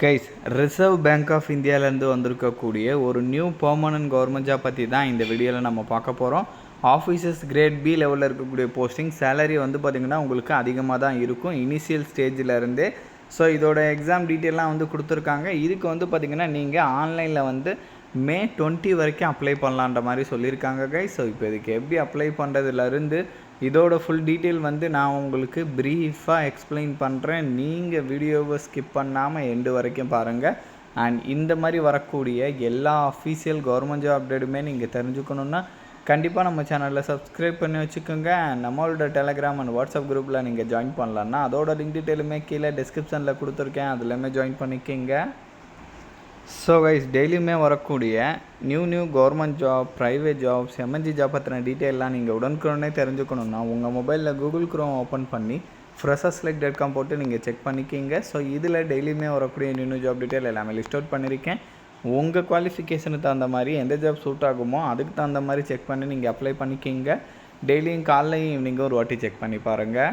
Guys, reserve bank of இந்தியாவிலேருந்து வந்திருக்கக்கூடிய ஒரு நியூ பெர்மனன்ட் கவர்மெண்ட் ஜாப் பற்றி தான் இந்த வீடியோவில் நம்ம பார்க்க போகிறோம். ஆஃபீஸர்ஸ் கிரேட் பி லெவலில் இருக்கக்கூடிய போஸ்டிங் சேலரி வந்து பார்த்திங்கன்னா உங்களுக்கு அதிகமாக தான் இருக்கும் இனிஷியல் ஸ்டேஜில் இருந்தே. ஸோ இதோட எக்ஸாம் டீட்டெயிலாம் வந்து கொடுத்துருக்காங்க. இதுக்கு வந்து பார்த்திங்கன்னா நீங்கள் ஆன்லைனில் வந்து May 20 வரைக்கும் அப்ளை பண்ணலான்ற மாதிரி சொல்லியிருக்காங்க கைஸ். ஸோ இப்போ இதுக்கு எப்படி அப்ளை பண்ணுறதுலேருந்து இதோட ஃபுல் டீட்டெயில் வந்து நான் உங்களுக்கு ப்ரீஃபாக எக்ஸ்பிளைன் பண்ணுறேன். நீங்கள் வீடியோவை ஸ்கிப் பண்ணாமல் எண்டு வரைக்கும் பாருங்கள். அண்ட் இந்த மாதிரி வரக்கூடிய எல்லா அஃபீஷியல் கவர்மெண்ட் ஜாப் அப்டேட்டுமே நீங்கள் தெரிஞ்சுக்கணுன்னா கண்டிப்பாக நம்ம சேனலில் சப்ஸ்கிரைப் பண்ணி வச்சுக்கோங்க. நம்மளோட டெலகிராம் அண்ட் வாட்ஸ்அப் குரூப்பில் நீங்கள் ஜாயின் பண்ணலான்னா அதோட லிங்க் டீட்டெயிலுமே கீழே டிஸ்கிரிப்ஷனில் கொடுத்துருக்கேன், அதுலேயுமே ஜாயின் பண்ணிக்கிங்க. ஸோ கைஸ், டெய்லியுமே வரக்கூடிய new government job, private jobs, MNC job பற்றின டீட்டெயிலாம் நீங்கள் உடனுக்குடனே தெரிஞ்சுக்கணுன்னா உங்கள் மொபைலில் கூகுள் க்ரோம் ஓப்பன் பண்ணி freshers.com போட்டு நீங்கள் செக் பண்ணிக்கிங்க. ஸோ இதில் டெய்லியுமே வரக்கூடிய நியூ ஜாப் டீட்டெயில் எல்லாமே லிஸ்ட் அவுட் பண்ணியிருக்கேன். உங்கள் குவாலிஃபிகேஷனுக்கு தகுந்த மாதிரி எந்த ஜாப் சூட் ஆகுமோ அதுக்கு தகுந்த மாதிரி செக் பண்ணி நீங்கள் அப்ளை பண்ணிக்கிங்க. டெய்லியும் காலையும் ஈவினிங்கும் ஒரு வாட்டி செக் பண்ணி பாருங்கள்.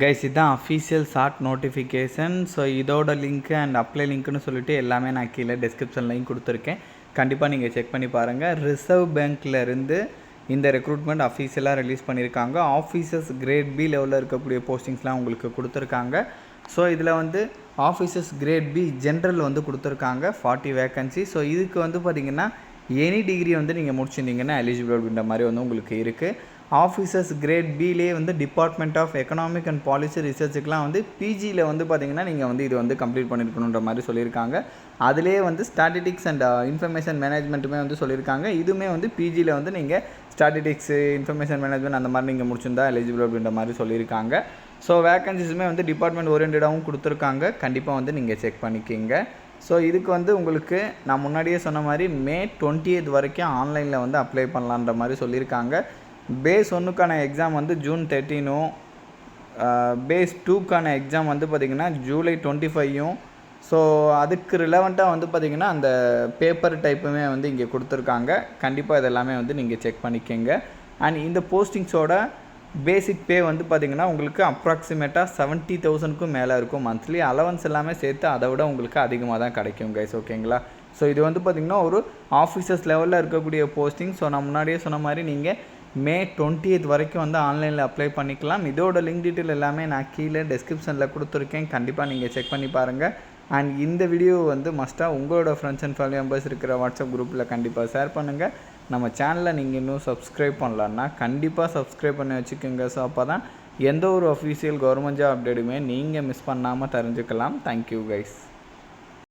கைஸ், இதுதான் அஃபீஷியல் ஷார்ட் நோட்டிஃபிகேஷன். ஸோ இதோட லிங்க்கு அண்ட் அப்ளை லிங்க்குன்னு சொல்லிட்டு எல்லாமே நான் கீழே டிஸ்கிரிப்ஷன்லையும் கொடுத்துருக்கேன். கண்டிப்பாக நீங்கள் செக் பண்ணி பாருங்கள். ரிசர்வ் பேங்க்லேருந்து இந்த ரெக்ரூட்மெண்ட் அஃபீஷியலாக ரிலீஸ் பண்ணியிருக்காங்க. ஆஃபீஸர்ஸ் கிரேட் பி லெவலில் இருக்கக்கூடிய போஸ்டிங்ஸ்லாம் உங்களுக்கு கொடுத்துருக்காங்க. ஸோ இதில் வந்து ஆஃபீஸர்ஸ் கிரேட் பி ஜென்ரல் வந்து கொடுத்துருக்காங்க 40 வேக்கன்சி. ஸோ இதுக்கு வந்து பார்த்திங்கன்னா எனி டிகிரி வந்து நீங்கள் முடிச்சிருந்தீங்கன்னா எலிஜிபிள் அப்படின்ற மாதிரி வந்து உங்களுக்கு இருக்குது. ஆஃபீஸர்ஸ் கிரேட் பிலே வந்து department of economic and policy ரிசர்ச்சுக்கெலாம் வந்து பிஜியில் வந்து பார்த்திங்கன்னா நீங்கள் வந்து இது வந்து கம்ப்ளீட் பண்ணியிருக்கணுன்ற மாதிரி சொல்லியிருக்காங்க. அதிலே வந்து ஸ்டாட்டிஸ்டிக்ஸ் அண்ட் இன்ஃபர்மேஷன் மேனேஜ்மெண்ட்டுமே வந்து சொல்லியிருக்காங்க. இதுவுமே வந்து பிஜியில் வந்து நீங்கள் ஸ்டாட்டிஸ்டிக்ஸு, இன்ஃபர்மேஷன் மேனேஜ்மெண்ட் அந்த மாதிரி நீங்கள் முடிச்சிருந்தா எலிஜிபிள் அப்படின்ற மாதிரி சொல்லியிருக்காங்க. ஸோ வேக்கன்சிஸுமே வந்து டிபார்ட்மெண்ட் ஓரியன்டாகவும் கொடுத்துருக்காங்க. கண்டிப்பாக வந்து நீங்கள் செக் பண்ணிக்கிங்க. ஸோ இதுக்கு வந்து உங்களுக்கு நான் முன்னாடியே சொன்ன மாதிரி May 20 வரைக்கும் ஆன்லைனில் வந்து அப்ளை பண்ணலான்ற மாதிரி சொல்லியிருக்காங்க. பேஸ் 1க்கான எக்ஸாம் வந்து June 13, பேஸ் 2க்கான எக்ஸாம் வந்து பார்த்திங்கன்னா July 25. ஸோ அதுக்கு ரிலவெண்ட்டாக வந்து பார்த்திங்கன்னா அந்த பேப்பர் டைப்புமே வந்து இங்கே கொடுத்துருக்காங்க. கண்டிப்பாக இதெல்லாமே வந்து நீங்கள் செக் பண்ணிக்கோங்க. அண்ட் இந்த போஸ்டிங்ஸோட பேசிக் பே வந்து பார்த்திங்கன்னா உங்களுக்கு அப்ராக்சிமேட்டாக 70,000க்கும் மேலே இருக்கும் மந்த்லி. அலவன்ஸ் எல்லாமே சேர்த்து அதை விட உங்களுக்கு அதிகமாக தான் கிடைக்கும் கைஸ், ஓகேங்களா? ஸோ இது வந்து பார்த்திங்கன்னா ஒரு ஆஃபீஸர்ஸ் லெவலில் இருக்கக்கூடிய போஸ்டிங். ஸோ நான் முன்னாடியே சொன்ன மாதிரி நீங்கள் May 20 வரைக்கும் வந்து ஆன்லைனில் அப்ளை பண்ணிக்கலாம். இதோட லிங்க் டீட்டெயில் எல்லாமே நான் கீழே டிஸ்கிரிப்ஷனில் கொடுத்துருக்கேன். கண்டிப்பாக நீங்கள் செக் பண்ணி பாருங்கள். அண்ட் இந்த வீடியோ வந்து மஸ்ட்டாக உங்களோட ஃப்ரெண்ட்ஸ் அண்ட் ஃபேமிலி மெம்பர்ஸ் இருக்கிற வாட்ஸ்அப் குரூப்பில் கண்டிப்பாக ஷேர் பண்ணுங்கள். நம்ம சேனலை நீங்கள் இன்னும் சப்ஸ்கிரைப் பண்ணலான்னா கண்டிப்பாக சப்ஸ்கிரைப் பண்ணி வச்சுக்கோங்க. ஸோ அப்போ தான் எந்த ஒரு அஃபீஷியல் கவர்மெண்ட் ஜாப் அப்டேட்டுமே நீங்கள் மிஸ் பண்ணாமல் தெரிஞ்சுக்கலாம். Thank you guys.